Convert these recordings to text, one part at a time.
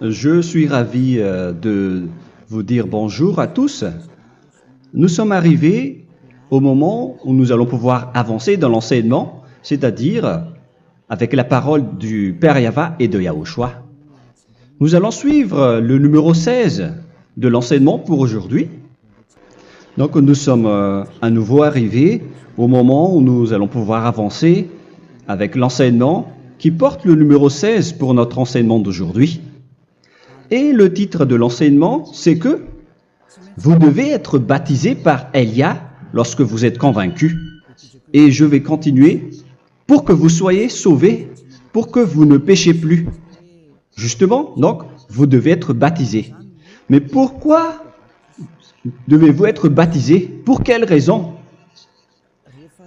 Je suis ravi de vous dire bonjour à tous. Nous sommes arrivés au moment où nous allons pouvoir avancer dans l'enseignement, c'est-à-dire avec la parole du Père Yava et de Yahushua. Nous allons suivre le numéro 16 de l'enseignement pour aujourd'hui. Donc nous sommes à nouveau arrivés au moment où nous allons pouvoir avancer avec l'enseignement qui porte le numéro 16 pour notre enseignement d'aujourd'hui. Et le titre de l'enseignement, c'est que vous devez être baptisé par Elia lorsque vous êtes convaincu. Et je vais continuer pour que vous soyez sauvés, pour que vous ne péchez plus. Justement, donc, vous devez être baptisé. Mais pourquoi devez-vous être baptisé? Pour quelle raison?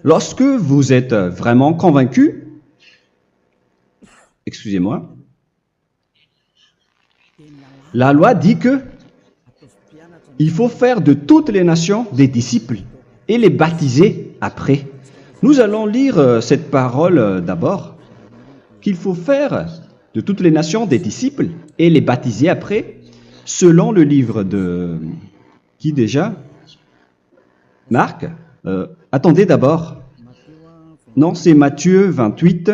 Lorsque vous êtes vraiment convaincu, excusez-moi, la loi dit que il faut faire de toutes les nations des disciples et les baptiser après. Nous allons lire cette parole d'abord, qu'il faut faire de toutes les nations des disciples et les baptiser après, selon le livre de... Qui déjà? Marc? Attendez d'abord. Non, c'est Matthieu 28.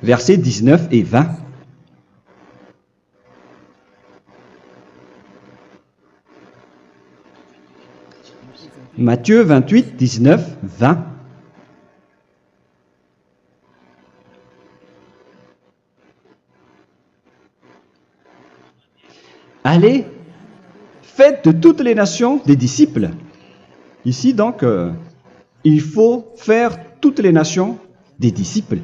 Versets 19 et 20. Matthieu 28, 19, 20. Allez, faites de toutes les nations des disciples. Ici donc, il faut faire toutes les nations des disciples.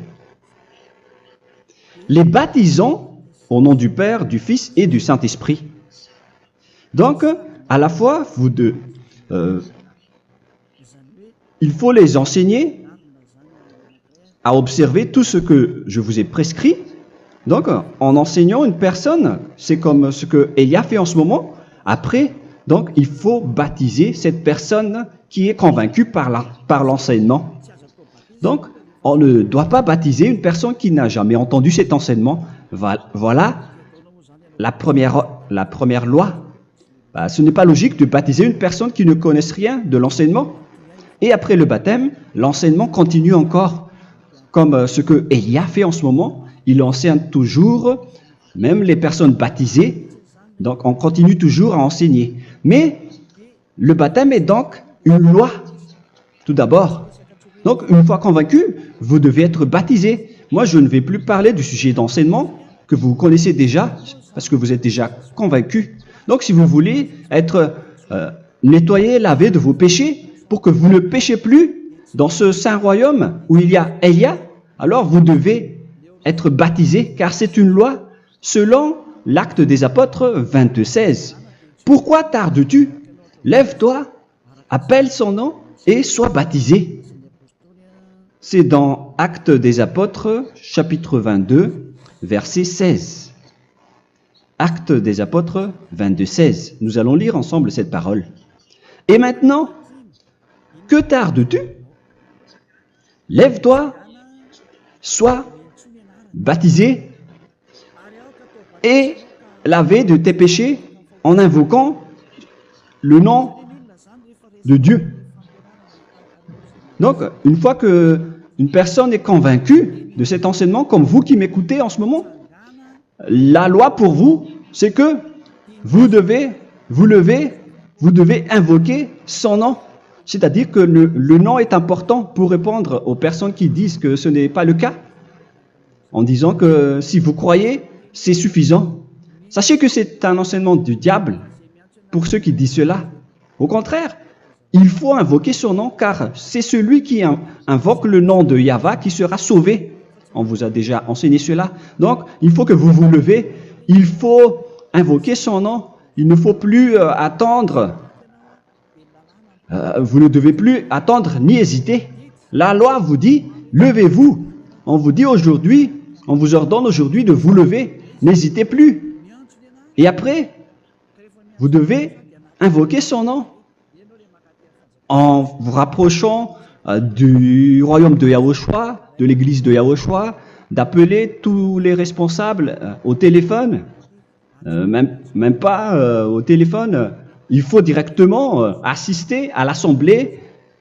Les baptisons au nom du Père, du Fils et du Saint-Esprit. Donc, à la fois, il faut les enseigner à observer tout ce que je vous ai prescrit. Donc, en enseignant une personne, c'est comme ce que Elia fait en ce moment. Après, donc, il faut baptiser cette personne qui est convaincue par l'enseignement. Donc, on ne doit pas baptiser une personne qui n'a jamais entendu cet enseignement. Voilà la première loi. Ce n'est pas logique de baptiser une personne qui ne connaisse rien de l'enseignement. Et après le baptême, l'enseignement continue encore, comme ce que Elia fait en ce moment. Il enseigne toujours, même les personnes baptisées. Donc, on continue toujours à enseigner. Mais le baptême est donc une loi, tout d'abord. Donc, une fois convaincu, vous devez être baptisé. Moi, je ne vais plus parler du sujet d'enseignement que vous connaissez déjà, parce que vous êtes déjà convaincu. Donc, si vous voulez être nettoyé, lavé de vos péchés, pour que vous ne péchez plus dans ce saint royaume où il y a Elia, alors vous devez être baptisé, car c'est une loi selon l'Acte des Apôtres 22:16. Pourquoi tardes-tu? Lève-toi, appelle son nom et sois baptisé. C'est dans Actes des Apôtres, chapitre 22, verset 16. Actes des Apôtres 22:16. Nous allons lire ensemble cette parole. Et maintenant, que tardes-tu? Lève-toi, sois baptisé et lavé de tes péchés en invoquant le nom de Dieu. Donc, une fois qu'une personne est convaincue de cet enseignement, comme vous qui m'écoutez en ce moment, la loi pour vous, c'est que vous devez invoquer son nom. C'est-à-dire que le nom est important pour répondre aux personnes qui disent que ce n'est pas le cas, en disant que si vous croyez, c'est suffisant. Sachez que c'est un enseignement du diable pour ceux qui disent cela. Au contraire, il faut invoquer son nom, car c'est celui qui invoque le nom de Yahva qui sera sauvé. On vous a déjà enseigné cela. Donc, il faut que vous vous levez, il faut invoquer son nom, il ne faut plus attendre. Vous ne devez plus attendre ni hésiter. La loi vous dit, levez-vous. On vous dit aujourd'hui, on vous ordonne aujourd'hui de vous lever. N'hésitez plus. Et après, vous devez invoquer son nom en vous rapprochant du royaume de Yahushua, de l'église de Yahushua, d'appeler tous les responsables au téléphone, même pas au téléphone. Il faut directement assister à l'assemblée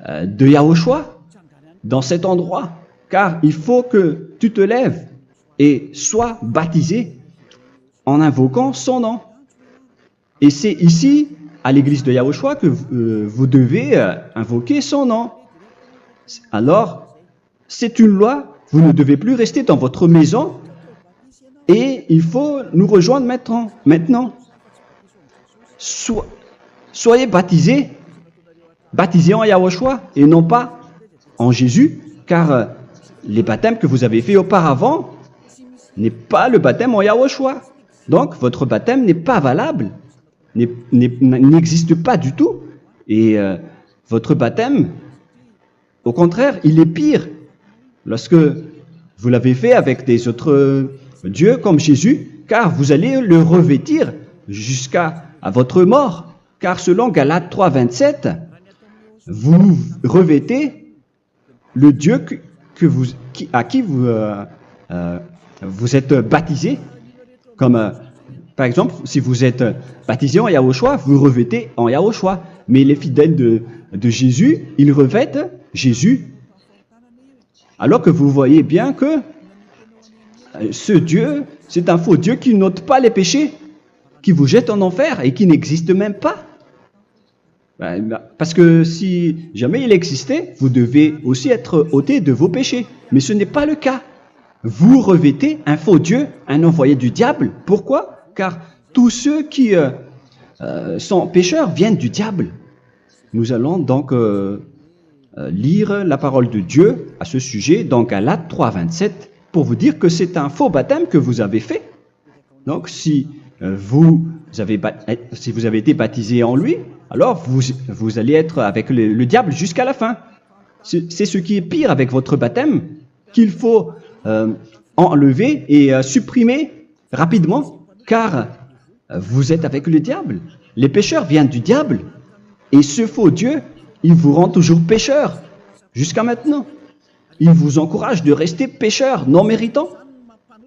de Yahushua dans cet endroit, car il faut que tu te lèves et sois baptisé en invoquant son nom. Et c'est ici, à l'église de Yahushua, que vous devez invoquer son nom. Alors, c'est une loi, vous ne devez plus rester dans votre maison et il faut nous rejoindre maintenant. Soyez baptisés en Yahushua et non pas en Jésus, car les baptêmes que vous avez faits auparavant n'est pas le baptême en Yahushua. Donc, votre baptême n'est pas valable, n'existe pas du tout. Et votre baptême, au contraire, il est pire lorsque vous l'avez fait avec des autres dieux comme Jésus, car vous allez le revêtir jusqu'à votre mort. Car selon Galates 3, 27, vous revêtez le Dieu à qui vous êtes baptisé. Comme par exemple, si vous êtes baptisé en Yahushua, vous revêtez en Yahushua. Mais les fidèles de Jésus, ils revêtent Jésus. Alors que vous voyez bien que ce Dieu, c'est un faux Dieu qui n'ôte pas les péchés, qui vous jette en enfer et qui n'existe même pas. Parce que si jamais il existait, vous devez aussi être ôté de vos péchés. Mais ce n'est pas le cas. Vous revêtez un faux Dieu, un envoyé du diable. Pourquoi? Car tous ceux qui sont pécheurs viennent du diable. Nous allons donc lire la parole de Dieu à ce sujet dans Galates 3, 27 pour vous dire que c'est un faux baptême que vous avez fait. Donc si vous avez été baptisé en lui, alors vous allez être avec le diable jusqu'à la fin. C'est ce qui est pire avec votre baptême qu'il faut enlever et supprimer rapidement, car vous êtes avec le diable. Les pécheurs viennent du diable, et ce faux Dieu, il vous rend toujours pécheur, jusqu'à maintenant. Il vous encourage de rester pécheur, non méritant.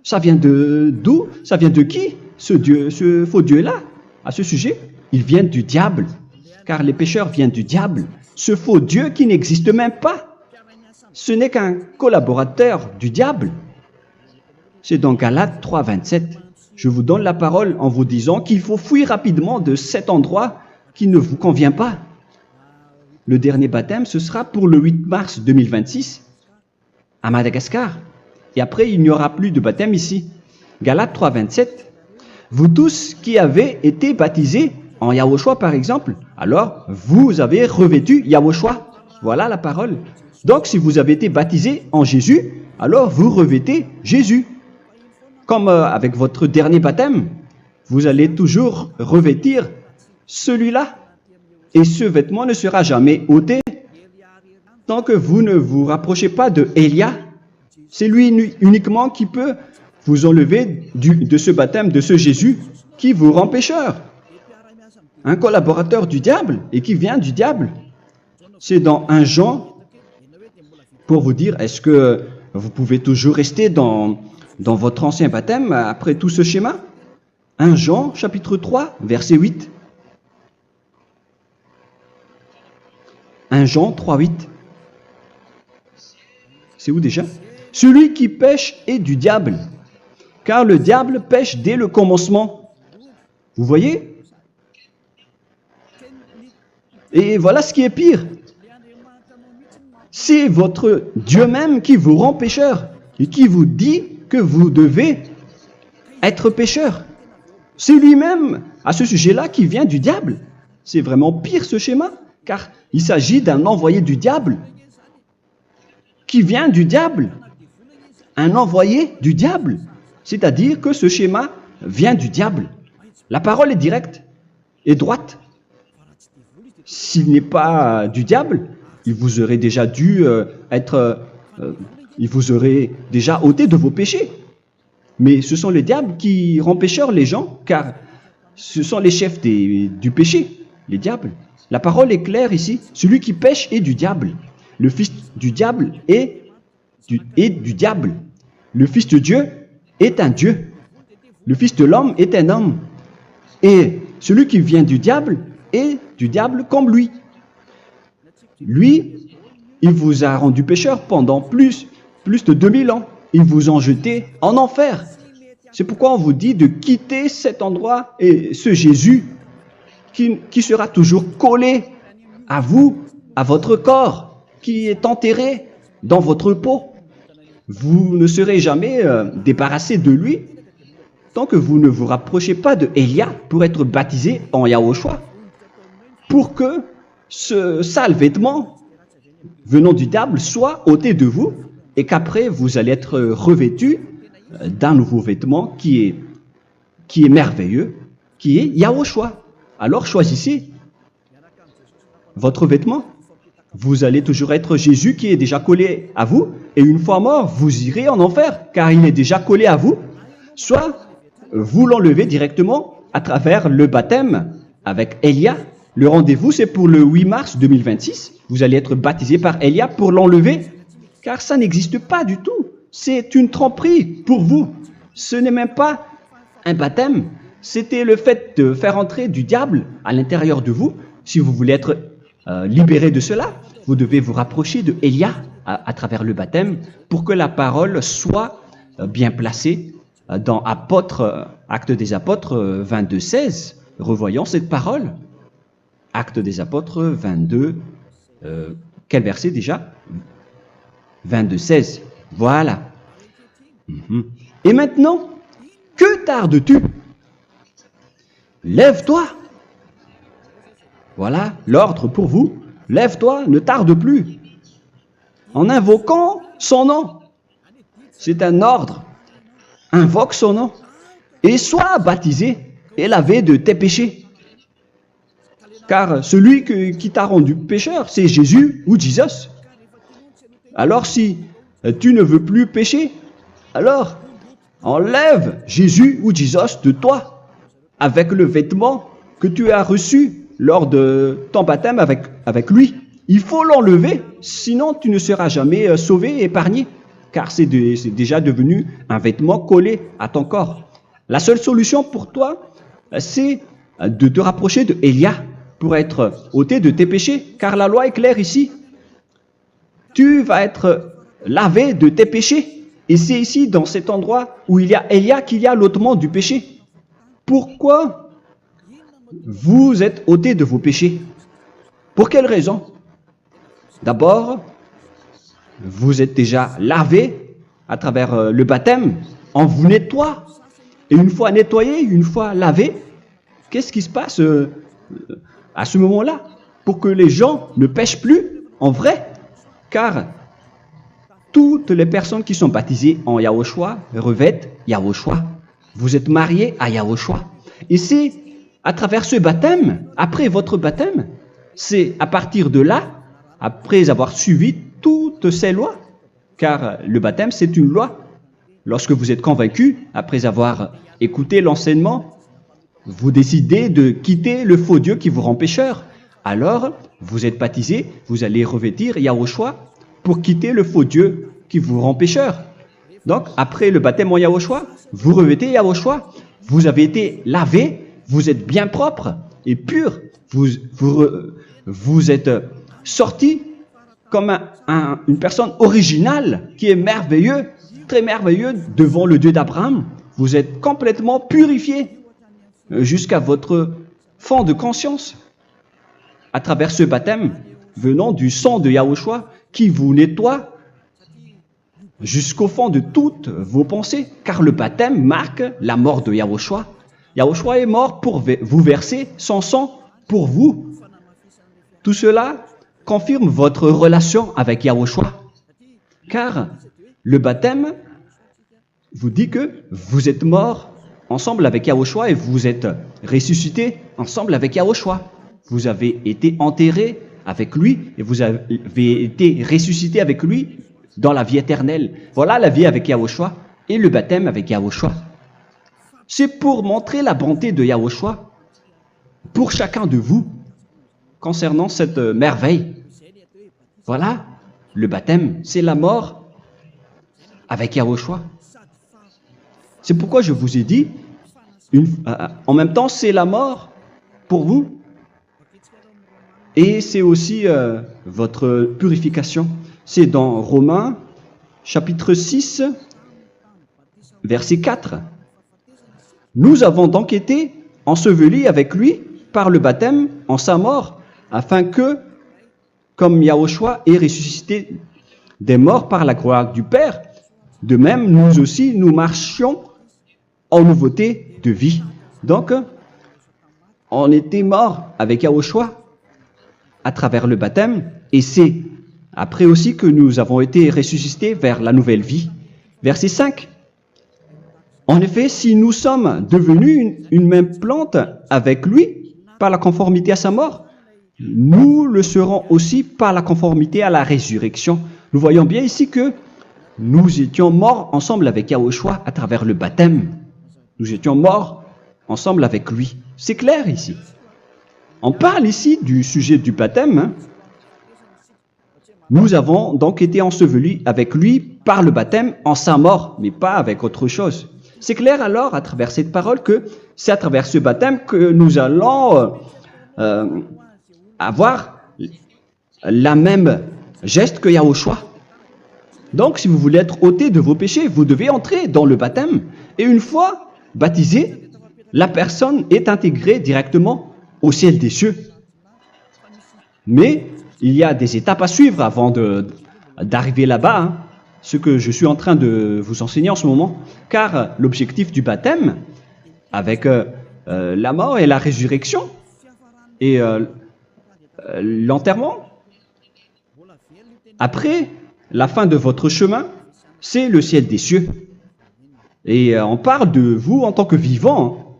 Ça vient d'où? Ça vient de qui, ce faux Dieu-là? À ce sujet, il vient du diable, car les pécheurs viennent du diable. Ce faux Dieu qui n'existe même pas. Ce n'est qu'un collaborateur du diable. C'est dans Galates 3, 27. Je vous donne la parole en vous disant qu'il faut fuir rapidement de cet endroit qui ne vous convient pas. Le dernier baptême, ce sera pour le 8 mars 2026 à Madagascar. Et après, il n'y aura plus de baptême ici. Galates 3, 27. Vous tous qui avez été baptisés en Yahushua, par exemple, alors vous avez revêtu Yahushua. Voilà la parole. Donc, si vous avez été baptisé en Jésus, alors vous revêtez Jésus. Comme avec votre dernier baptême, vous allez toujours revêtir celui-là. Et ce vêtement ne sera jamais ôté tant que vous ne vous rapprochez pas de Élia. C'est lui uniquement qui peut vous enlever de ce baptême, de ce Jésus qui vous rend pécheur. Un collaborateur du diable et qui vient du diable. C'est dans 1 Jean, pour vous dire, est-ce que vous pouvez toujours rester dans votre ancien baptême après tout ce schéma? 1 Jean, chapitre 3, verset 8. 1 Jean 3, 8. C'est où déjà? Celui qui pêche est du diable, car le diable pêche dès le commencement. Vous voyez? Et voilà ce qui est pire. C'est votre Dieu même qui vous rend pécheur et qui vous dit que vous devez être pécheur. C'est lui-même, à ce sujet-là, qui vient du diable. C'est vraiment pire ce schéma, car il s'agit d'un envoyé du diable qui vient du diable. Un envoyé du diable. C'est-à-dire que ce schéma vient du diable. La parole est directe et droite. S'il n'est pas du diable, il vous aurait déjà dû il vous aurait déjà ôté de vos péchés. Mais ce sont les diables qui rendent pécheurs les gens, car ce sont les chefs du péché, les diables. La parole est claire ici, celui qui pêche est du diable. le fils du diable est du diable. Le fils de Dieu est un Dieu. Le fils de l'homme est un homme. Et celui qui vient du diable est du diable comme lui. Lui, il vous a rendu pécheur pendant plus de 2000 ans. Il vous a jeté en enfer. C'est pourquoi on vous dit de quitter cet endroit et ce Jésus qui sera toujours collé à vous, à votre corps, qui est enterré dans votre peau. Vous ne serez jamais débarrassé de lui tant que vous ne vous rapprochez pas de Élia pour être baptisé en Yahushua, pour que ce sale vêtement venant du diable soit ôté de vous et qu'après vous allez être revêtu d'un nouveau vêtement qui est merveilleux, qui est Yahushua. Alors choisissez votre vêtement. Vous allez toujours être Jésus qui est déjà collé à vous, et une fois mort, vous irez en enfer, car il est déjà collé à vous. Soit vous l'enlevez directement à travers le baptême avec Élia. Le rendez-vous, c'est pour le 8 mars 2026. Vous allez être baptisé par Élia pour l'enlever, car ça n'existe pas du tout. C'est une tromperie pour vous. Ce n'est même pas un baptême. C'était le fait de faire entrer du diable à l'intérieur de vous. Si vous voulez être libéré de cela, vous devez vous rapprocher de Élia à travers le baptême pour que la parole soit bien placée dans Actes des Apôtres 22-16. Revoyons cette parole. Actes des Apôtres 22, quel verset déjà? 22-16. Voilà. Et maintenant, que tardes-tu? Lève-toi. Voilà l'ordre pour vous. Lève-toi, ne tarde plus. En invoquant son nom. C'est un ordre. Invoque son nom. Et sois baptisé et lavé de tes péchés. Car celui qui t'a rendu pécheur, c'est Jésus ou Jesus. Alors si tu ne veux plus pécher, alors enlève Jésus ou Jesus de toi avec le vêtement que tu as reçu lors de ton baptême avec lui. Il faut l'enlever, sinon tu ne seras jamais sauvé, épargné, car c'est déjà devenu un vêtement collé à ton corps. La seule solution pour toi, c'est de te rapprocher de Élia pour être ôté de tes péchés, car la loi est claire ici. Tu vas être lavé de tes péchés, et c'est ici, dans cet endroit où il y a Élia, qu'il y a l'ôtement du péché. Pourquoi vous êtes ôté de vos péchés? Pour quelle raison? D'abord, vous êtes déjà lavé à travers le baptême, on vous nettoie. Et une fois nettoyé, une fois lavé, qu'est-ce qui se passe à ce moment-là? Pour que les gens ne pêchent plus en vrai, car toutes les personnes qui sont baptisées en Yahushua revêtent Yahushua. Vous êtes mariés à Yahushua. Et c'est à travers ce baptême, après votre baptême, c'est à partir de là, après avoir suivi toutes ces lois, car le baptême c'est une loi. Lorsque vous êtes convaincu, après avoir écouté l'enseignement, vous décidez de quitter le faux Dieu qui vous rend pécheur. Alors, vous êtes baptisé, vous allez revêtir Yahushua pour quitter le faux Dieu qui vous rend pécheur. Donc, après le baptême en Yahushua, vous revêtez Yahushua. Vous avez été lavé, vous êtes bien propre et pur. Vous êtes sorti comme une personne originale qui est merveilleux, très merveilleux devant le Dieu d'Abraham. Vous êtes complètement purifié jusqu'à votre fond de conscience à travers ce baptême venant du sang de Yahushua qui vous nettoie jusqu'au fond de toutes vos pensées, car le baptême marque la mort de Yahushua. Yahushua est mort pour vous verser son sang pour vous. Tout cela confirme votre relation avec Yahushua, car le baptême vous dit que vous êtes mort ensemble avec Yahushua et vous êtes ressuscité ensemble avec Yahushua. Vous avez été enterré avec lui et vous avez été ressuscité avec lui dans la vie éternelle. Voilà la vie avec Yahushua et le baptême avec Yahushua. C'est pour montrer la bonté de Yahushua pour chacun de vous concernant cette merveille. Voilà le baptême, c'est la mort avec Yahushua. C'est pourquoi je vous ai dit, en même temps, c'est la mort pour vous. Et c'est aussi votre purification. C'est dans Romains, chapitre 6, verset 4. Nous avons donc été ensevelis avec lui par le baptême en sa mort, afin que, comme Yahushua est ressuscité des morts par la gloire du Père, de même, nous aussi, nous marchions en nouveauté de vie. Donc, on était morts avec Yahushua à travers le baptême, et c'est après aussi que nous avons été ressuscités vers la nouvelle vie. Verset 5. En effet, si nous sommes devenus une même plante avec lui par la conformité à sa mort, nous le serons aussi par la conformité à la résurrection. Nous voyons bien ici que nous étions morts ensemble avec Yahushua à travers le baptême. Nous étions morts ensemble avec lui. C'est clair ici. On parle ici du sujet du baptême. Nous avons donc été ensevelis avec lui par le baptême en sa mort, mais pas avec autre chose. C'est clair alors à travers cette parole que c'est à travers ce baptême que nous allons avoir la même geste que Yahushua. Donc, si vous voulez être ôté de vos péchés, vous devez entrer dans le baptême. Et une fois baptisé, la personne est intégrée directement au ciel des cieux. Mais il y a des étapes à suivre avant d'arriver là-bas, ce que je suis en train de vous enseigner en ce moment. Car l'objectif du baptême, avec la mort et la résurrection, et l'enterrement, après la fin de votre chemin, c'est le ciel des cieux. Et on parle de vous en tant que vivant.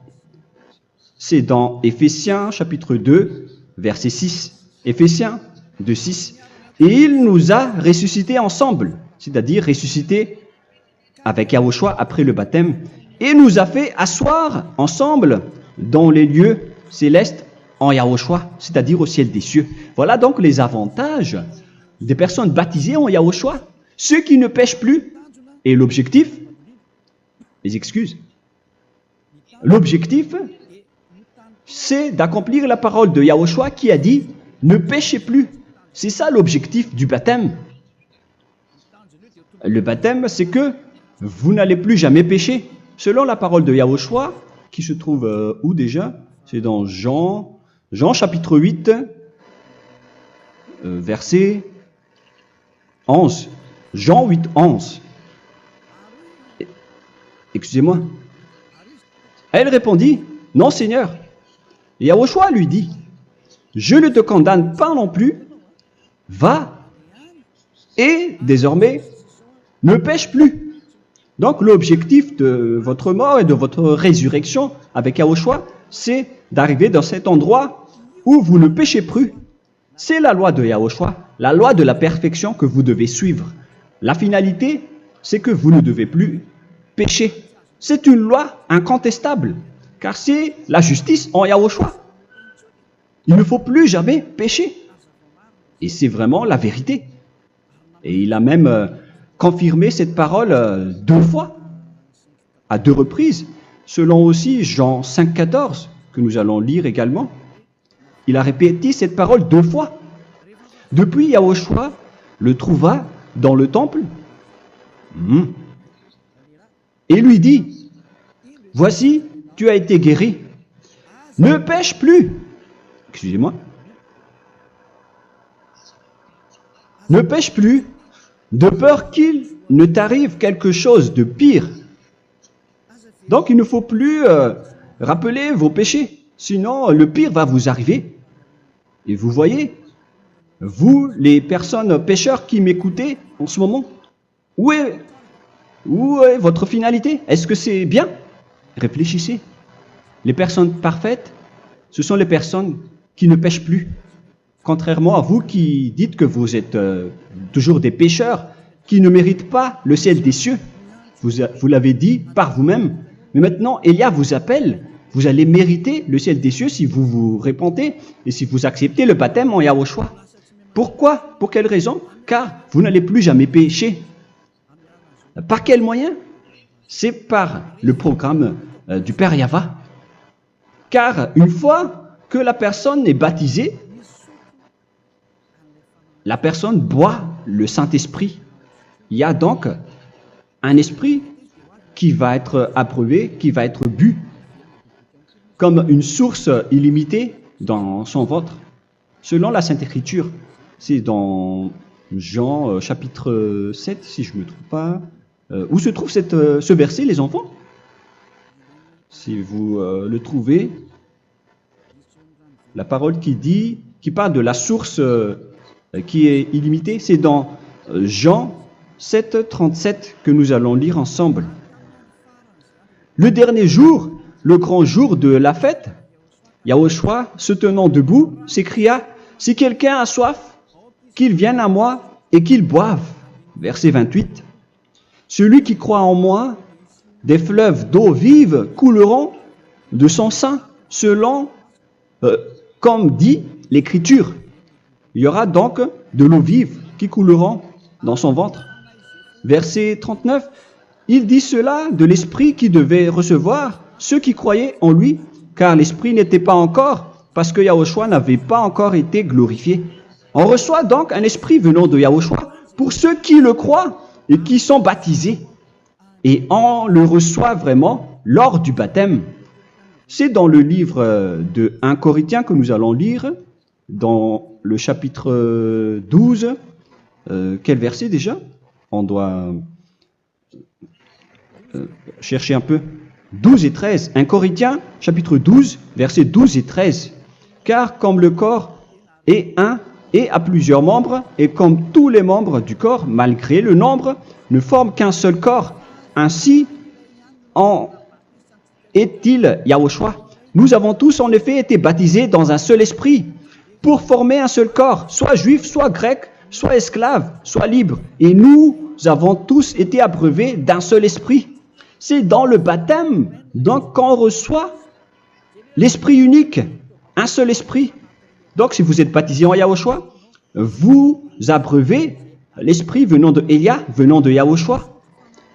C'est dans Éphésiens chapitre 2, verset 6. Éphésiens 2, 6. Et il nous a ressuscités ensemble, c'est-à-dire ressuscités avec Yahushua après le baptême, et nous a fait asseoir ensemble dans les lieux célestes en Yahushua, c'est-à-dire au ciel des cieux. Voilà donc les avantages des personnes baptisées en Yahushua, ceux qui ne pêchent plus. Et l'objectif, les excuses, l'objectif, c'est d'accomplir la parole de Yahushua qui a dit « Ne péchez plus ». C'est ça l'objectif du baptême. Le baptême, c'est que vous n'allez plus jamais pécher. Selon la parole de Yahushua, qui se trouve où déjà? C'est dans Jean chapitre 8, verset 11. Jean 8, 11. Excusez-moi. Elle répondit, « Non, Seigneur. » Et Yahushua lui dit, « Je ne te condamne pas non plus. Va et désormais ne pêche plus. » Donc l'objectif de votre mort et de votre résurrection avec Yahushua, c'est d'arriver dans cet endroit où vous ne péchez plus. C'est la loi de Yahushua, la loi de la perfection que vous devez suivre. La finalité, c'est que vous ne devez plus pécher. C'est une loi incontestable, car c'est la justice en Yahushua. Il ne faut plus jamais pécher. Et c'est vraiment la vérité. Et il a même confirmé cette parole 2 fois, à 2 reprises, selon aussi Jean 5, 14, que nous allons lire également. Il a répété cette parole 2 fois. Depuis, Yahushua le trouva dans le temple et lui dit, « Voici, tu as été guéri. Ne pêche plus. » Excusez-moi. Ne pêche plus, de peur qu'il ne t'arrive quelque chose de pire. Donc, il ne faut plus rappeler vos péchés, sinon le pire va vous arriver. Et vous voyez, vous, les personnes pécheurs qui m'écoutez en ce moment, où est votre finalité? Est-ce que c'est bien? Réfléchissez. Les personnes parfaites, ce sont les personnes qui ne pêchent plus. Contrairement à vous qui dites que vous êtes toujours des pécheurs qui ne méritent pas le ciel des cieux. Vous l'avez dit par vous-même. Mais maintenant, Élia vous appelle. Vous allez mériter le ciel des cieux si vous vous repentez et si vous acceptez le baptême en Yahushua. Pourquoi? Pour quelle raison? Car vous n'allez plus jamais pécher. Par quel moyen? C'est par le programme du Père Yahva. Car une fois que la personne est baptisée, la personne boit le Saint-Esprit. Il y a donc un esprit qui va être approuvé, qui va être bu, comme une source illimitée dans son ventre, selon la Sainte Écriture. C'est dans Jean chapitre 7, si je ne me trompe pas. Où se trouve ce verset, les enfants? Si vous le trouvez, la parole qui parle de la source qui est illimitée, c'est dans Jean 7, 37 que nous allons lire ensemble. Le dernier jour, le grand jour de la fête, Yahushua, se tenant debout, s'écria, « Si quelqu'un a soif, qu'il vienne à moi et qu'il boive. » Verset 28. « Celui qui croit en moi, des fleuves d'eau vive couleront de son sein, selon, comme dit l'Écriture. » Il y aura donc de l'eau vive qui couleront dans son ventre. Verset 39. Il dit cela de l'Esprit qui devait recevoir ceux qui croyaient en lui, car l'Esprit n'était pas encore, parce que Yahushua n'avait pas encore été glorifié. On reçoit donc un Esprit venant de Yahushua pour ceux qui le croient et qui sont baptisés. Et on le reçoit vraiment lors du baptême. C'est dans le livre de 1 Corinthiens que nous allons lire, dans le chapitre 12. Quel verset déjà? On doit chercher un peu. 12 et 13. 1 Corinthiens, chapitre 12, versets 12 et 13. Car comme le corps est un et a plusieurs membres, et comme tous les membres du corps, malgré le nombre, ne forment qu'un seul corps, ainsi en est-il Yahushua. Nous avons tous en effet été baptisés dans un seul esprit, pour former un seul corps, soit juif, soit grec, soit esclave, soit libre. Et nous avons tous été abreuvés d'un seul esprit. C'est dans le baptême, donc, qu'on reçoit l'esprit unique, un seul esprit. Donc, si vous êtes baptisé en Yahushua, vous abreuvez l'esprit venant de Elia, venant de Yahushua.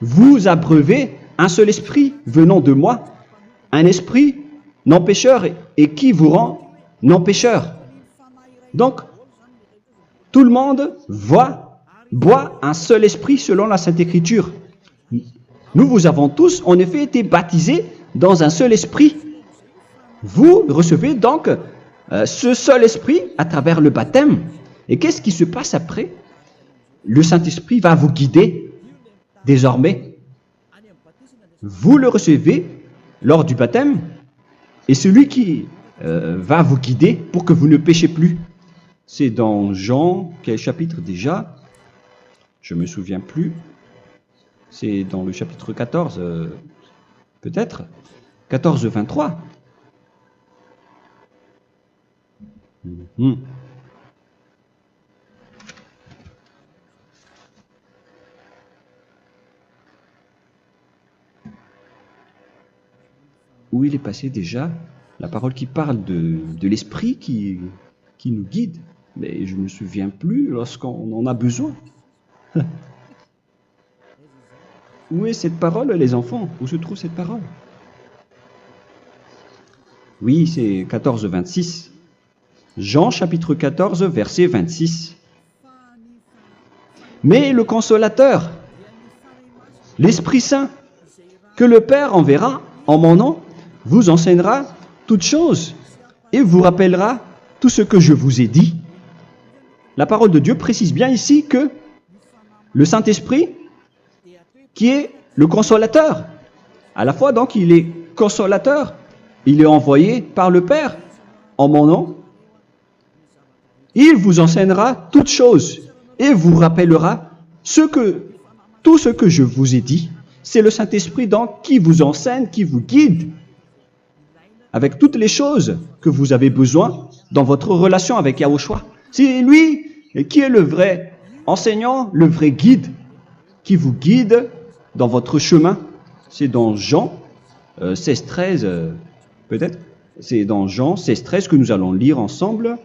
Vous abreuvez un seul esprit venant de moi, un esprit non pécheur et qui vous rend non pécheur. Donc, tout le monde boit un seul esprit selon la Sainte Écriture. Nous vous avons tous en effet été baptisés dans un seul esprit. Vous recevez donc ce seul esprit à travers le baptême. Et qu'est-ce qui se passe après? Le Saint-Esprit va vous guider désormais. Vous le recevez lors du baptême et celui qui va vous guider pour que vous ne péchez plus. C'est dans Jean, quel chapitre déjà? Je ne me souviens plus. C'est dans le chapitre 14, peut-être. 14, 23. Où il est passé déjà la parole qui parle de l'esprit qui nous guide. Mais je ne me souviens plus lorsqu'on en a besoin. Où est cette parole, les enfants? Où se trouve cette parole? Oui, c'est 14, 26. Jean, chapitre 14, verset 26. Mais le Consolateur, l'Esprit Saint, que le Père enverra en mon nom, vous enseignera toutes choses et vous rappellera tout ce que je vous ai dit. La parole de Dieu précise bien ici que le Saint-Esprit, qui est le consolateur, à la fois donc il est consolateur, il est envoyé par le Père en mon nom, il vous enseignera toutes choses et vous rappellera tout ce que je vous ai dit. C'est le Saint-Esprit donc qui vous enseigne, qui vous guide avec toutes les choses que vous avez besoin dans votre relation avec Yahushua. C'est lui qui est le vrai enseignant, le vrai guide, qui vous guide dans votre chemin. C'est dans Jean 16, 13, peut-être. C'est dans Jean 16, 13 que nous allons lire ensemble.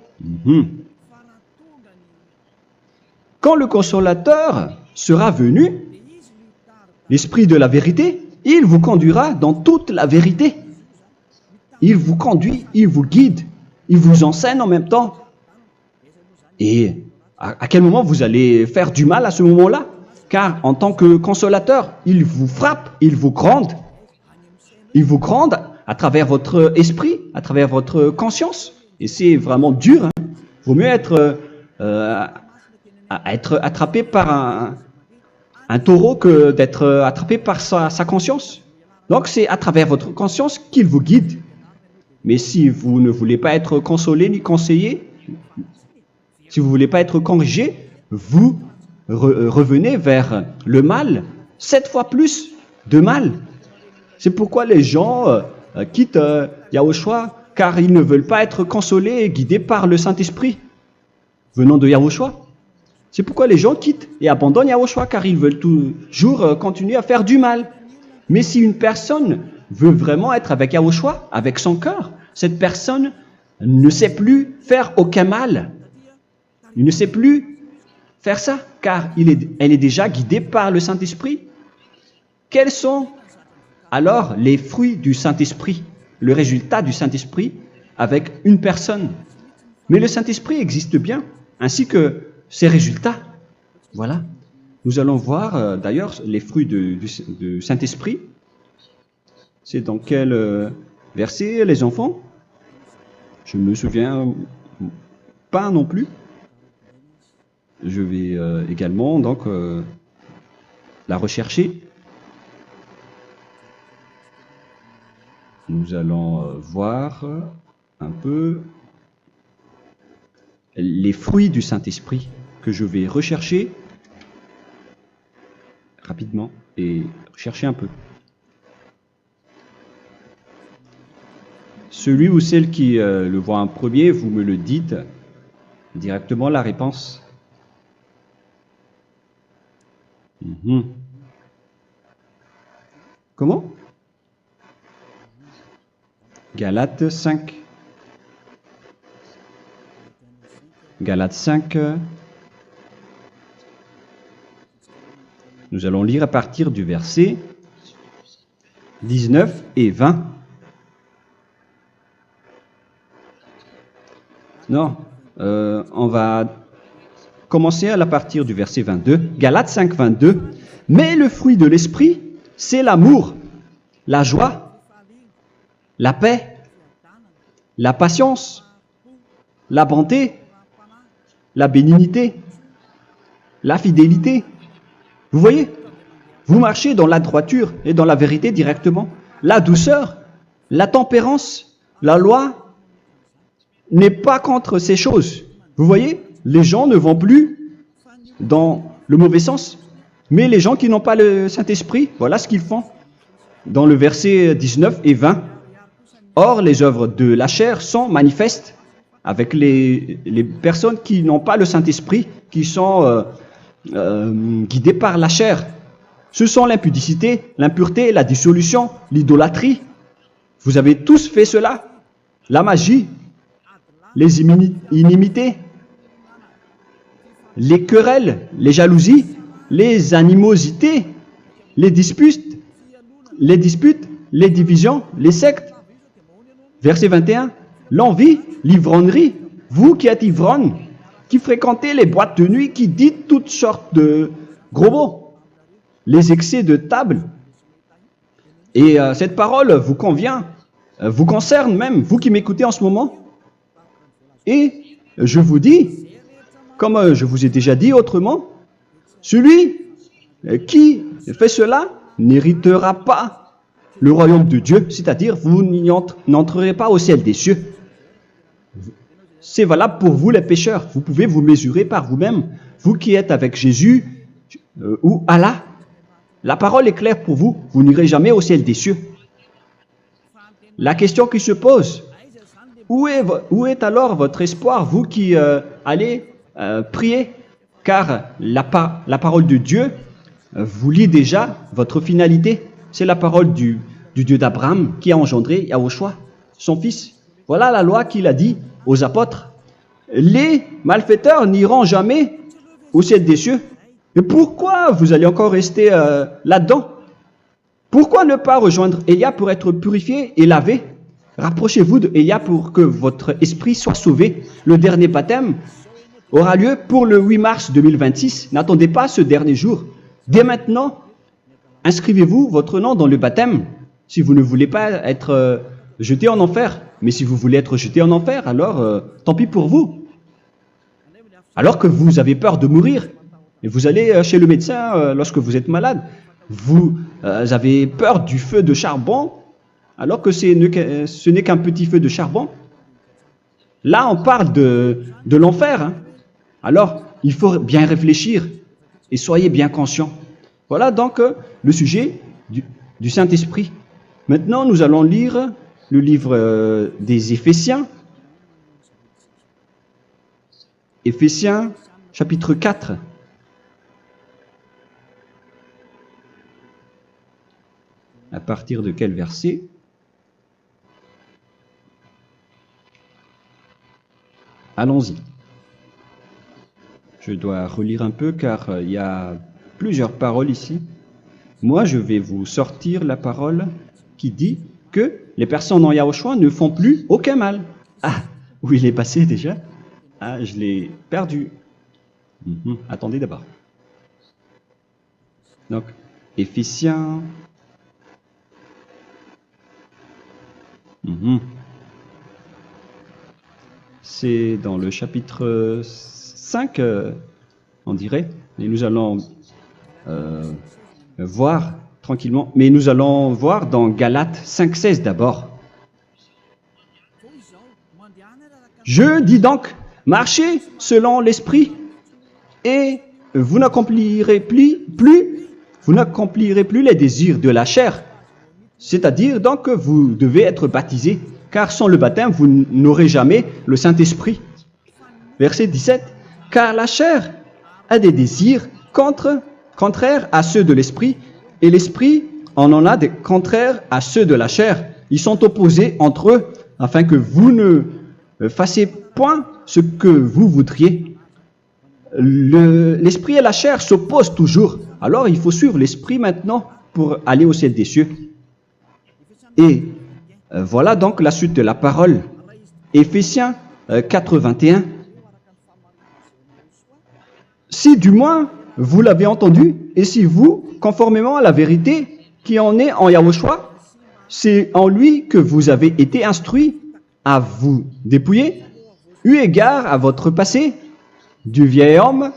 Quand le consolateur sera venu, l'Esprit de la vérité, il vous conduira dans toute la vérité. Il vous conduit, il vous guide, il vous enseigne en même temps. Et à quel moment vous allez faire du mal à ce moment-là? Car en tant que consolateur, il vous frappe, il vous gronde. Il vous gronde à travers votre esprit, à travers votre conscience. Et c'est vraiment dur. Hein. Vaut mieux être attrapé par un taureau que d'être attrapé par sa conscience. Donc c'est à travers votre conscience qu'il vous guide. Mais si vous ne voulez pas être consolé ni conseillé, si vous ne voulez pas être corrigé, vous revenez vers le mal, 7 fois plus de mal. C'est pourquoi les gens quittent Yahushua, car ils ne veulent pas être consolés et guidés par le Saint-Esprit venant de Yahushua. C'est pourquoi les gens quittent et abandonnent Yahushua, car ils veulent toujours continuer à faire du mal. Mais si une personne veut vraiment être avec Yahushua, avec son cœur, cette personne ne sait plus faire aucun mal. Il ne sait plus faire ça, car elle est déjà guidée par le Saint-Esprit. Quels sont alors les fruits du Saint-Esprit, le résultat du Saint-Esprit avec une personne? Mais le Saint-Esprit existe bien, ainsi que ses résultats. Voilà. Nous allons voir d'ailleurs les fruits du Saint-Esprit. C'est dans quel verset, les enfants? Je ne me souviens pas non plus. Je vais également donc la rechercher. Nous allons voir un peu les fruits du Saint-Esprit que je vais rechercher rapidement et chercher un peu. Celui ou celle qui le voit en premier, vous me le dites directement la réponse. Comment? Galates 5. Galates 5. Nous allons lire à partir du verset 19 et 20. Non, on va commencer à partir du verset 22. Galates 5, 22. Mais le fruit de l'esprit, c'est l'amour, la joie, la paix, la patience, la bonté, la bénignité, la fidélité. Vous voyez? Vous marchez dans la droiture et dans la vérité directement. La douceur, la tempérance, la loi n'est pas contre ces choses. Vous voyez? Les gens ne vont plus dans le mauvais sens. Mais les gens qui n'ont pas le Saint-Esprit, voilà ce qu'ils font. Dans le verset 19 et 20. Or, les œuvres de la chair sont manifestes avec les personnes qui n'ont pas le Saint-Esprit, qui sont guidées par la chair. Ce sont l'impudicité, l'impureté, la dissolution, l'idolâtrie. Vous avez tous fait cela. La magie, les inimités, les querelles, les jalousies, les animosités, les disputes, les divisions, les sectes. Verset 21, l'envie, l'ivrognerie, vous qui êtes ivrognes, qui fréquentez les boîtes de nuit, qui dites toutes sortes de gros mots, les excès de table. Et cette parole vous convient, vous concerne même, vous qui m'écoutez en ce moment. Et je vous dis, comme je vous ai déjà dit autrement, celui qui fait cela n'héritera pas le royaume de Dieu, c'est-à-dire vous n'entrerez pas au ciel des cieux. C'est valable pour vous les pécheurs. Vous pouvez vous mesurer par vous-même, vous qui êtes avec Jésus ou Allah. La parole est claire pour vous, vous n'irez jamais au ciel des cieux. La question qui se pose, où est alors votre espoir, vous qui allez prier? Car la parole de Dieu vous lit déjà votre finalité. C'est la parole du Dieu d'Abraham qui a engendré Yahushua, son fils. Voilà la loi qu'il a dit aux apôtres. Les malfaiteurs n'iront jamais au ciel des cieux. Mais pourquoi vous allez encore rester là-dedans? Pourquoi ne pas rejoindre Élia pour être purifié et lavé? Rapprochez-vous de Élia pour que votre esprit soit sauvé. Le dernier baptême aura lieu pour le 8 mars 2026. N'attendez pas ce dernier jour. Dès maintenant, inscrivez-vous votre nom dans le baptême si vous ne voulez pas être jeté en enfer. Mais si vous voulez être jeté en enfer, alors tant pis pour vous. Alors que vous avez peur de mourir, et vous allez chez le médecin lorsque vous êtes malade, vous avez peur du feu de charbon, alors que ce n'est qu'un petit feu de charbon. Là, on parle de l'enfer. Hein. Alors, il faut bien réfléchir et soyez bien conscients. Voilà donc le sujet du Saint-Esprit. Maintenant, nous allons lire le livre des Éphésiens. Éphésiens, chapitre 4. À partir de quel verset? Allons-y. Je dois relire un peu car il y a plusieurs paroles ici. Moi, je vais vous sortir la parole qui dit que les personnes en Yahushua ne font plus aucun mal. Ah, où il est passé déjà? Ah, je l'ai perdu. Attendez d'abord. Donc, Éphésiens. C'est dans le chapitre 5, on dirait. Et nous allons voir tranquillement. Mais nous allons voir dans Galates 5,16 d'abord. Je dis donc, marchez selon l'esprit et vous n'accomplirez plus les désirs de la chair. C'est-à-dire donc que vous devez être baptisé, car sans le baptême, vous n'aurez jamais le Saint-Esprit. Verset 17. Car la chair a des désirs contraires à ceux de l'esprit, et l'esprit en a des contraires à ceux de la chair. Ils sont opposés entre eux, afin que vous ne fassiez point ce que vous voudriez. L'esprit et la chair s'opposent toujours. Alors il faut suivre l'esprit maintenant pour aller au ciel des cieux. Et voilà donc la suite de la parole. Éphésiens 4:21. Si du moins vous l'avez entendu, et si vous, conformément à la vérité qui en est en Yahushua, c'est en lui que vous avez été instruits à vous dépouiller, eu égard à votre passé, du vieil homme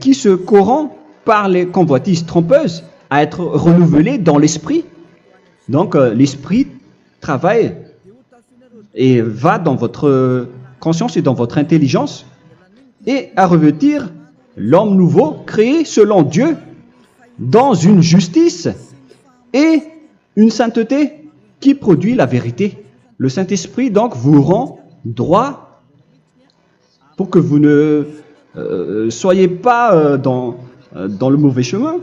qui se corrompt par les convoitises trompeuses, à être renouvelé dans l'esprit. Donc l'esprit travaille et va dans votre conscience et dans votre intelligence et à revêtir l'homme nouveau créé selon Dieu dans une justice et une sainteté qui produit la vérité. Le Saint-Esprit donc vous rend droit pour que vous ne soyez pas dans le mauvais chemin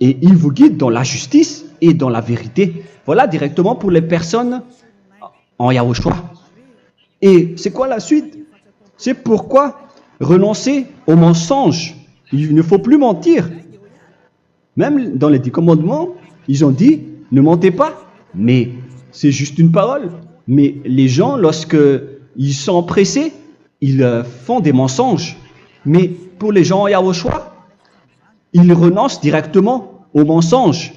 et il vous guide dans la justice et dans la vérité. Voilà directement pour les personnes en Yahushua. Et c'est quoi la suite? C'est pourquoi renoncer au mensonge. Il ne faut plus mentir. Même dans les 10 commandements, ils ont dit ne mentez pas. Mais c'est juste une parole. Mais les gens, lorsqu'ils sont pressés, ils font des mensonges. Mais pour les gens en Yahushua, ils renoncent directement au mensonge.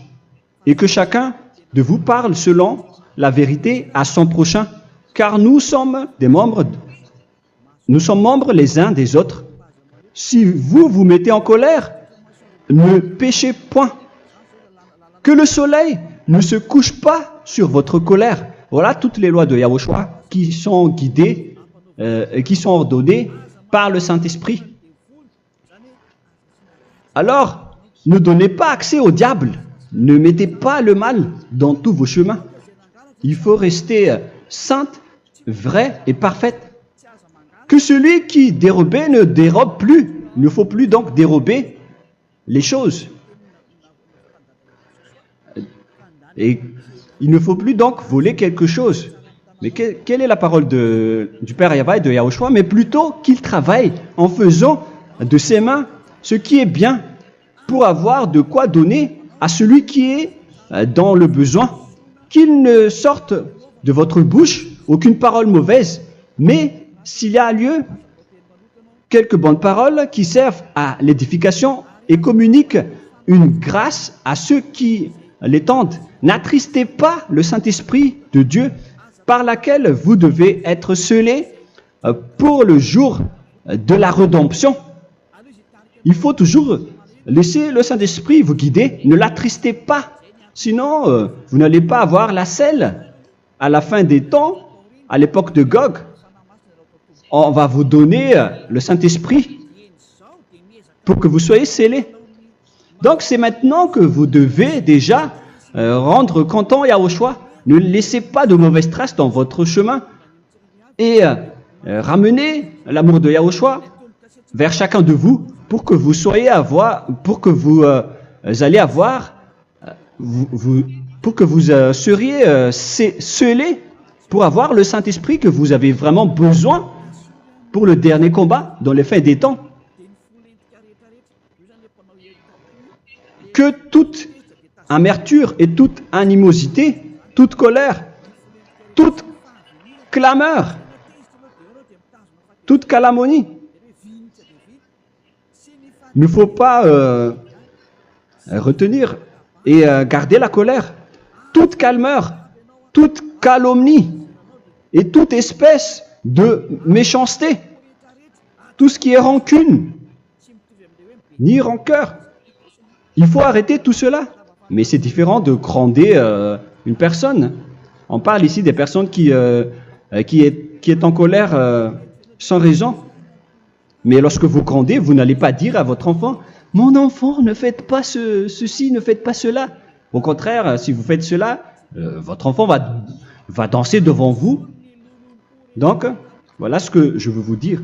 Et que chacun de vous parle selon la vérité à son prochain. Car nous sommes membres les uns des autres. Si vous vous mettez en colère, ne péchez point. Que le soleil ne se couche pas sur votre colère. Voilà toutes les lois de Yahushua qui sont guidées, qui sont ordonnées par le Saint-Esprit. Alors, ne donnez pas accès au diable. Ne mettez pas le mal dans tous vos chemins. Il faut rester sainte, vraie et parfaite. Que celui qui dérobait ne dérobe plus. Il ne faut plus donc dérober les choses. Et il ne faut plus donc voler quelque chose. Mais quelle est la parole du Père Yahweh et de Yahushua? Mais plutôt qu'il travaille en faisant de ses mains ce qui est bien pour avoir de quoi donner à celui qui est dans le besoin. Qu'il ne sorte de votre bouche aucune parole mauvaise, mais s'il y a lieu, quelques bonnes paroles qui servent à l'édification et communiquent une grâce à ceux qui l'étendent. N'attristez pas le Saint-Esprit de Dieu par laquelle vous devez être scellés pour le jour de la rédemption. Il faut toujours laisser le Saint-Esprit vous guider, ne l'attristez pas, sinon vous n'allez pas avoir la selle. À la fin des temps, à l'époque de Gog, on va vous donner le Saint-Esprit pour que vous soyez scellés. Donc c'est maintenant que vous devez déjà rendre content Yahushua. Ne laissez pas de mauvaises traces dans votre chemin et ramenez l'amour de Yahushua vers chacun de vous pour que vous soyez seriez scellés pour avoir le Saint-Esprit que vous avez vraiment besoin pour le dernier combat dans les fins des temps. Que toute amertume et toute animosité, toute colère, toute clameur, toute calomnie, il ne faut pas retenir et garder la colère. Toute clameur, toute calomnie et toute espèce de méchanceté, tout ce qui est rancune, ni rancœur. Il faut arrêter tout cela. Mais c'est différent de gronder une personne. On parle ici des personnes qui est en colère sans raison. Mais lorsque vous grondez, vous n'allez pas dire à votre enfant « Mon enfant, ne faites pas ceci, ne faites pas cela ». Au contraire, si vous faites cela, votre enfant va danser devant vous. Donc, voilà ce que je veux vous dire.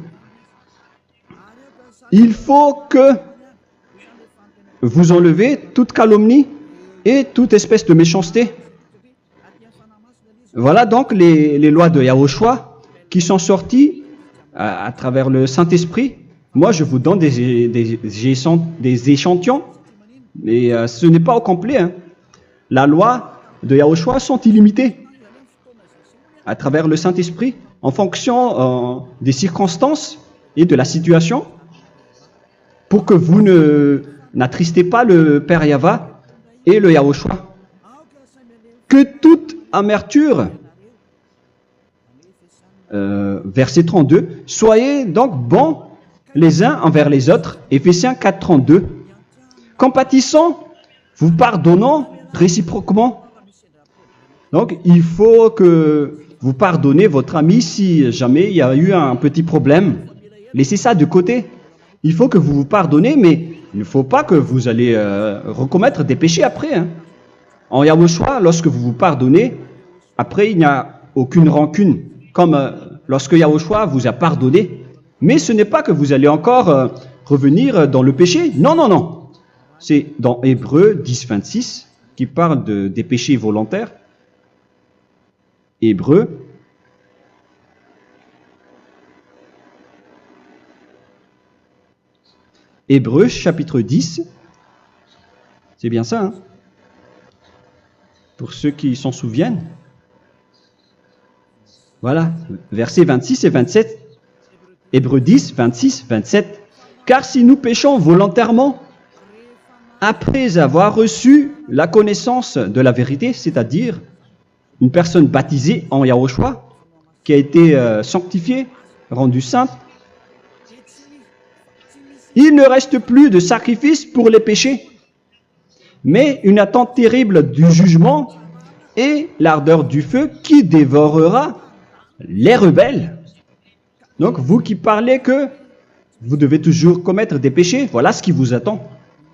Il faut que vous enlevez toute calomnie et toute espèce de méchanceté. Voilà donc les lois de Yahushua qui sont sorties à travers le Saint-Esprit. Moi, je vous donne des échantillons, mais ce n'est pas au complet. Hein. La loi de Yahushua sont illimitées à travers le Saint-Esprit en fonction des circonstances et de la situation pour que vous n'attristez pas le Père Yahva et le Yahushua. Que toute amertume, verset 32, soyez donc bons les uns envers les autres, Éphésiens 4, 32, compatissant, vous pardonnant réciproquement. Donc, il faut que vous pardonnez votre ami si jamais il y a eu un petit problème. Laissez ça de côté. Il faut que vous vous pardonnez, mais il ne faut pas que vous allez recommettre des péchés après. Hein. En Yahushua, lorsque vous vous pardonnez, après il n'y a aucune rancune, comme lorsque Yahushua vous a pardonné. Mais ce n'est pas que vous allez encore revenir dans le péché. Non, non, non. C'est dans Hébreux 10, 26 qui parle des péchés volontaires. Hébreux. Hébreux chapitre 10. C'est bien ça, hein? Pour ceux qui s'en souviennent. Voilà, versets 26 et 27. Hébreux 10, 26, 27. Car si nous péchons volontairement, après avoir reçu la connaissance de la vérité, c'est-à-dire une personne baptisée en Yahushua, qui a été sanctifiée, rendue sainte, il ne reste plus de sacrifice pour les péchés, mais une attente terrible du jugement et l'ardeur du feu qui dévorera les rebelles. Donc, vous qui parlez que vous devez toujours commettre des péchés, voilà ce qui vous attend,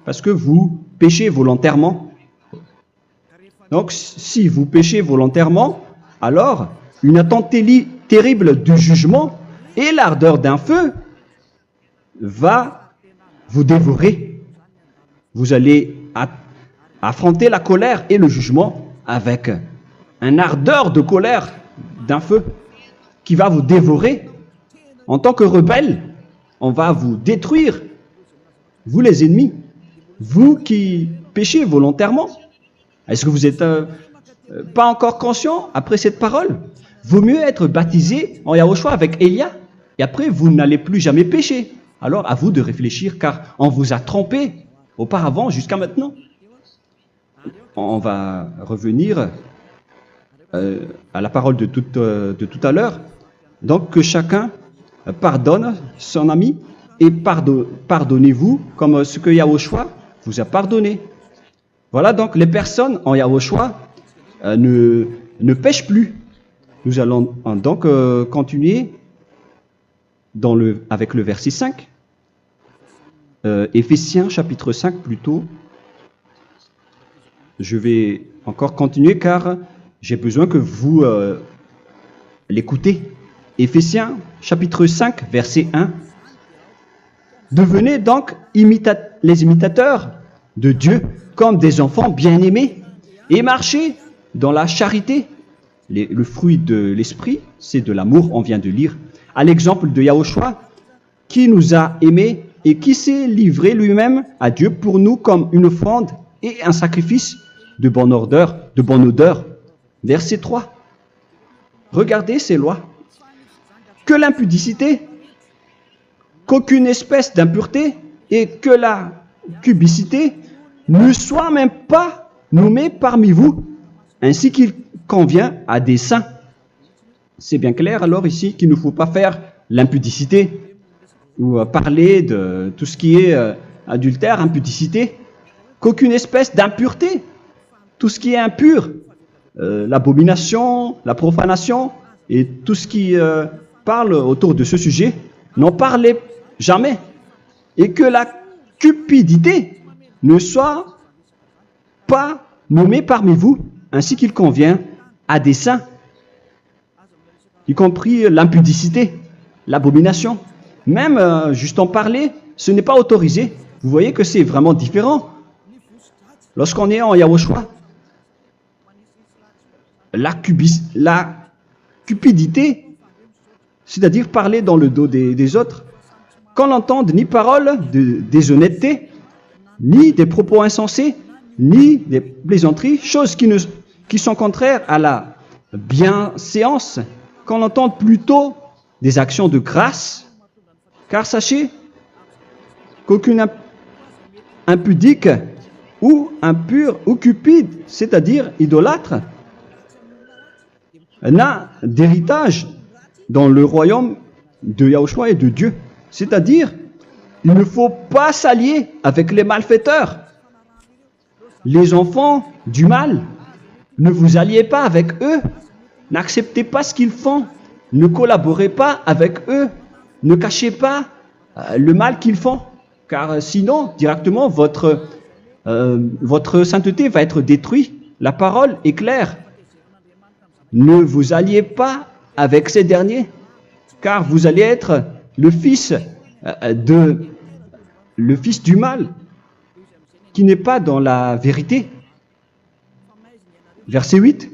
parce que vous péchez volontairement. Donc, si vous péchez volontairement, alors une attente terrible du jugement et l'ardeur d'un feu va vous dévorer. Vous allez affronter la colère et le jugement avec un ardeur de colère d'un feu qui va vous dévorer. En tant que rebelle, on va vous détruire vous les ennemis, vous qui péchez volontairement. Est-ce que vous n'êtes pas encore conscient après cette parole? Vaut mieux être baptisé en Yahushua avec Elia, et après vous n'allez plus jamais pécher. Alors à vous de réfléchir, car on vous a trompé auparavant jusqu'à maintenant. On va revenir à la parole de tout à l'heure. Donc que chacun pardonne son ami et pardonnez-vous comme ce que Yahushua vous a pardonné. Voilà donc les personnes en Yahushua ne pêchent plus. Nous allons donc continuer avec le verset 5. Éphésiens chapitre 5 plutôt. Je vais encore continuer car j'ai besoin que vous l'écoutez. Éphésiens chapitre 5 verset 1. Devenez donc les imitateurs de Dieu comme des enfants bien-aimés et marchez dans la charité. Le fruit de l'esprit, c'est de l'amour, on vient de lire, à l'exemple de Yahushua qui nous a aimés et qui s'est livré lui-même à Dieu pour nous comme une offrande et un sacrifice de bonne odeur. Verset 3. Regardez ces lois. Que l'impudicité, qu'aucune espèce d'impureté et que la cubicité ne soient même pas nommés parmi vous, ainsi qu'il convient à des saints. C'est bien clair alors ici qu'il ne faut pas faire l'impudicité ou parler de tout ce qui est adultère, impudicité, qu'aucune espèce d'impureté, tout ce qui est impur, l'abomination, la profanation et tout ce qui parle autour de ce sujet, n'en parlez jamais. Et que la cupidité ne soit pas nommée parmi vous, ainsi qu'il convient à des saints, y compris l'impudicité, l'abomination. Même juste en parler, ce n'est pas autorisé. Vous voyez que c'est vraiment différent. Lorsqu'on est en Yahushua, la cupidité, c'est-à-dire parler dans le dos des autres, qu'on n'entende ni parole de déshonnêteté, ni des propos insensés, ni des plaisanteries, choses qui sont contraires à la bienséance, qu'on entende plutôt des actions de grâce, car sachez qu'aucune impudique ou impure ou cupide, c'est-à-dire idolâtre, n'a d'héritage dans le royaume de Yahushua et de Dieu. C'est-à-dire, il ne faut pas s'allier avec les malfaiteurs. Les enfants du mal, ne vous alliez pas avec eux. N'acceptez pas ce qu'ils font. Ne collaborez pas avec eux. Ne cachez pas le mal qu'ils font. Car sinon, directement, votre sainteté va être détruite. La parole est claire. Ne vous alliez pas avec ces derniers, car vous allez être le fils du mal, qui n'est pas dans la vérité. Verset 8.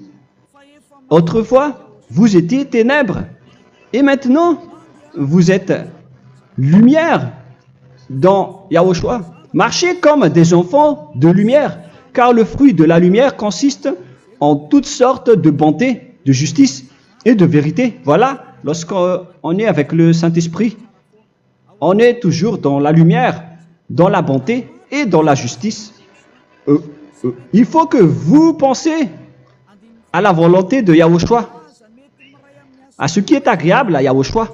Autrefois, vous étiez ténèbres, et maintenant, vous êtes lumière dans Yahushua. Marchez comme des enfants de lumière, car le fruit de la lumière consiste en toutes sortes de bonté, de justice et de vérité. Voilà, lorsqu'on est avec le Saint-Esprit, on est toujours dans la lumière, dans la bonté et dans la justice. Il faut que vous pensiez à la volonté de Yahushua, à ce qui est agréable à Yahushua.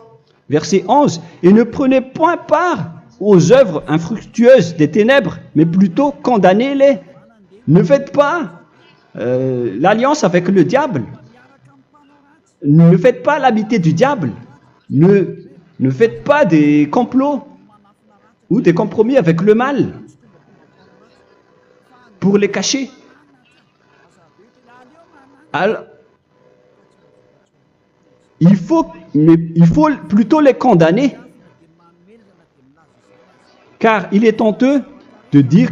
Verset 11. Et ne prenez point part aux œuvres infructueuses des ténèbres, mais plutôt condamnez-les. Ne faites pas l'alliance avec le diable. Ne faites pas l'amitié du diable. Ne faites pas des complots ou des compromis avec le mal pour les cacher. Alors, il faut plutôt les condamner, car il est honteux de dire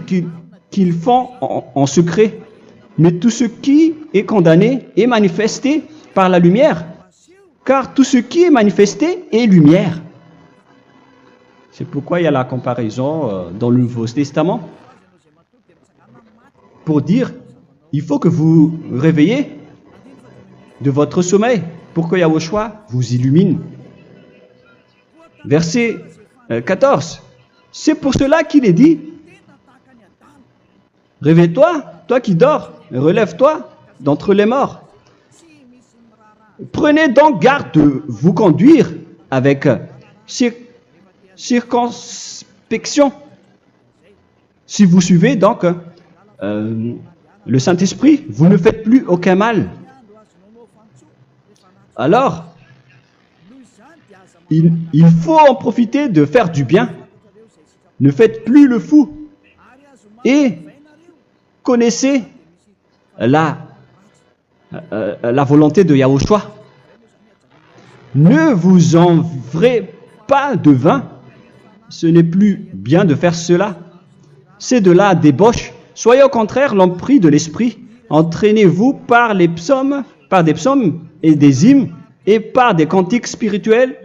qu'ils font en secret. Mais tout ce qui est condamné est manifesté par la lumière, car tout ce qui est manifesté est lumière. C'est pourquoi il y a la comparaison dans le Nouveau Testament pour dire, il faut que vous réveillez de votre sommeil pour que Yahushua vous illumine. Verset 14. C'est pour cela qu'il est dit, réveille-toi, toi qui dors, relève-toi d'entre les morts. Prenez donc garde de vous conduire avec circonspection. Si vous suivez donc le Saint-Esprit, vous ne faites plus aucun mal. Alors, il faut en profiter de faire du bien. Ne faites plus le fou. Et connaissez la volonté de Yahushua. Ne vous envrez pas de vin. Ce n'est plus bien de faire cela. C'est de la débauche. Soyez au contraire l'empris de l'esprit. Entraînez-vous par des psaumes et des hymnes et par des cantiques spirituels,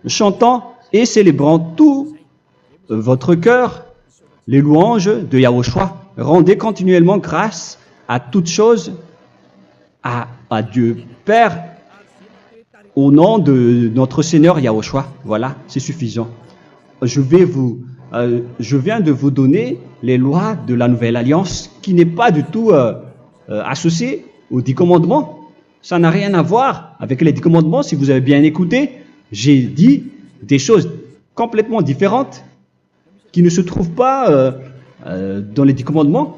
chantant et célébrant tout votre cœur les louanges de Yahushua. Rendez continuellement grâce à toutes choses à Dieu Père au nom de notre Seigneur Yahushua. Voilà, c'est suffisant. Je viens de vous donner les lois de la Nouvelle Alliance qui n'est pas du tout associée aux 10 commandements. Ça n'a rien à voir avec les 10 commandements. Si vous avez bien écouté, j'ai dit des choses complètement différentes qui ne se trouvent pas dans les 10 commandements.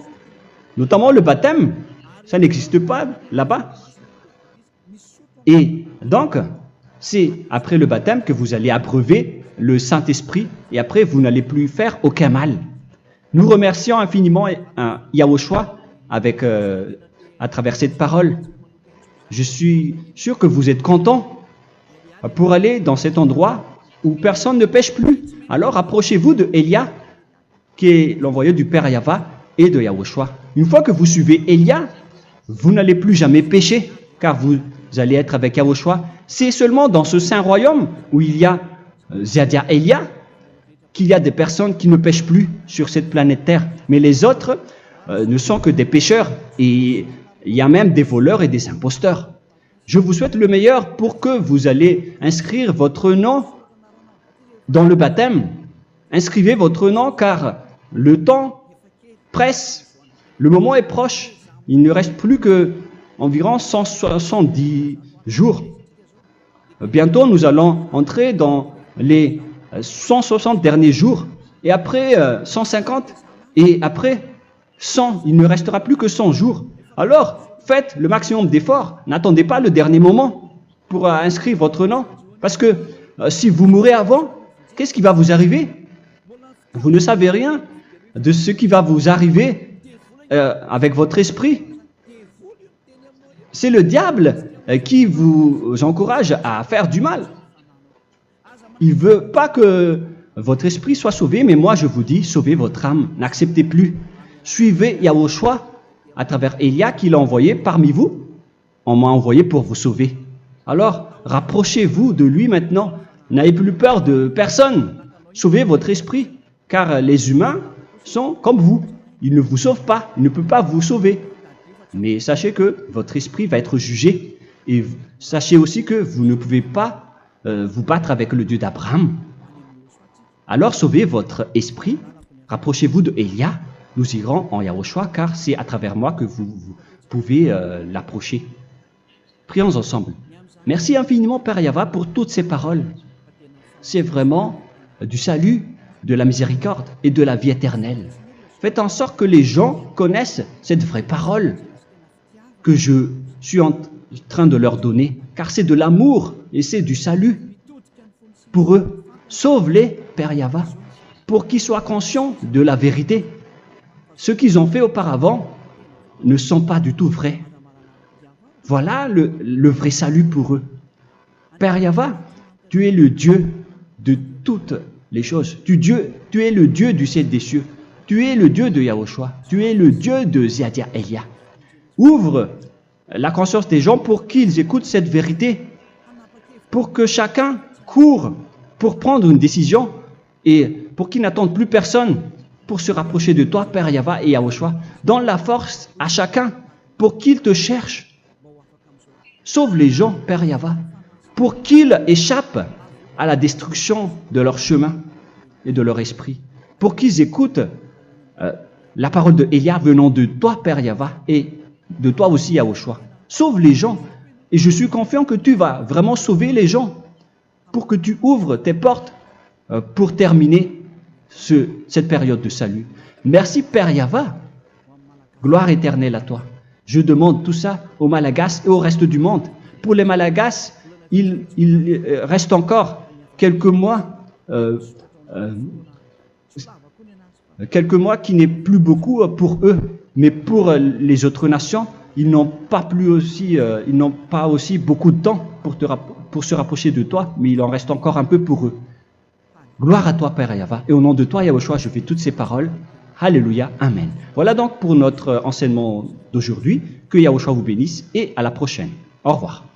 Notamment le baptême. Ça n'existe pas là-bas. Et donc, c'est après le baptême que vous allez abreuver le Saint-Esprit et après, vous n'allez plus faire aucun mal. Nous remercions infiniment Yahushua à travers cette parole. Je suis sûr que vous êtes contents pour aller dans cet endroit où personne ne pêche plus. Alors, approchez-vous de Élia, qui est l'envoyé du Père Yahva et de Yahushua. Une fois que vous suivez Élia, vous n'allez plus jamais pécher, car vous allez être avec Yahushua. C'est seulement dans ce saint royaume où il y a Ziadia Elia qu'il y a des personnes qui ne pêchent plus sur cette planète Terre. Mais les autres ne sont que des pécheurs et il y a même des voleurs et des imposteurs. Je vous souhaite le meilleur pour que vous allez inscrire votre nom dans le baptême. Inscrivez votre nom car le temps presse, le moment est proche. Il ne reste plus que environ 170 jours. Bientôt, nous allons entrer dans les 160 derniers jours, et après 150, et après 100. Il ne restera plus que 100 jours. Alors, faites le maximum d'efforts. N'attendez pas le dernier moment pour inscrire votre nom. Parce que si vous mourrez avant, qu'est-ce qui va vous arriver? Vous ne savez rien de ce qui va vous arriver avec votre esprit. C'est le diable qui vous encourage à faire du mal. Il ne veut pas que votre esprit soit sauvé, mais moi je vous dis, sauvez votre âme, n'acceptez plus. Suivez Yahushua à travers Élia qu'il a envoyé parmi vous. On m'a envoyé pour vous sauver. Alors, rapprochez-vous de lui maintenant. N'ayez plus peur de personne. Sauvez votre esprit, car les humains sont comme vous. Ils ne vous sauvent pas, ils ne peuvent pas vous sauver. Mais sachez que votre esprit va être jugé. Et sachez aussi que vous ne pouvez pas vous battre avec le Dieu d'Abraham. Alors sauvez votre esprit, rapprochez-vous de Élia, nous irons en Yahushua, car c'est à travers moi que vous pouvez l'approcher. Prions ensemble. Merci infiniment Père Yahva pour toutes ces paroles. C'est vraiment du salut, de la miséricorde et de la vie éternelle. Faites en sorte que les gens connaissent cette vraie parole que je suis en train de leur donner, car c'est de l'amour et c'est du salut pour eux. Sauve-les, Père Yahva, pour qu'ils soient conscients de la vérité. Ce qu'ils ont fait auparavant ne sont pas du tout vrais. Voilà le vrai salut pour eux. Père Yahva, tu es le Dieu de toutes les choses. Tu es le Dieu du ciel des cieux. Tu es le Dieu de Yahushua. Tu es le Dieu de Ziadia Elia. Ouvre la conscience des gens pour qu'ils écoutent cette vérité, pour que chacun court pour prendre une décision et pour qu'ils n'attendent plus personne pour se rapprocher de toi, Père Yahweh et Yahushua. Donne la force à chacun pour qu'ils te cherchent. Sauve les gens, Père Yahweh, pour qu'ils échappent à la destruction de leur chemin et de leur esprit, pour qu'ils écoutent la parole de Élia venant de toi, Père Yahweh, et de toi aussi, Yahushua. Sauve les gens, et je suis confiant que tu vas vraiment sauver les gens pour que tu ouvres tes portes pour terminer cette période de salut. Merci, Père Yahweh. Gloire éternelle à toi. Je demande tout ça aux Malagasy et au reste du monde. Pour les Malagasy, il reste encore quelques mois qui n'est plus beaucoup pour eux, mais pour les autres nations, ils n'ont pas aussi beaucoup de temps pour se rapprocher de toi, mais il en reste encore un peu pour eux. Gloire à toi, Père Yahweh, et au nom de toi, Yahushua, je fais toutes ces paroles. Alléluia, Amen. Voilà donc pour notre enseignement d'aujourd'hui. Que Yahushua vous bénisse et à la prochaine. Au revoir.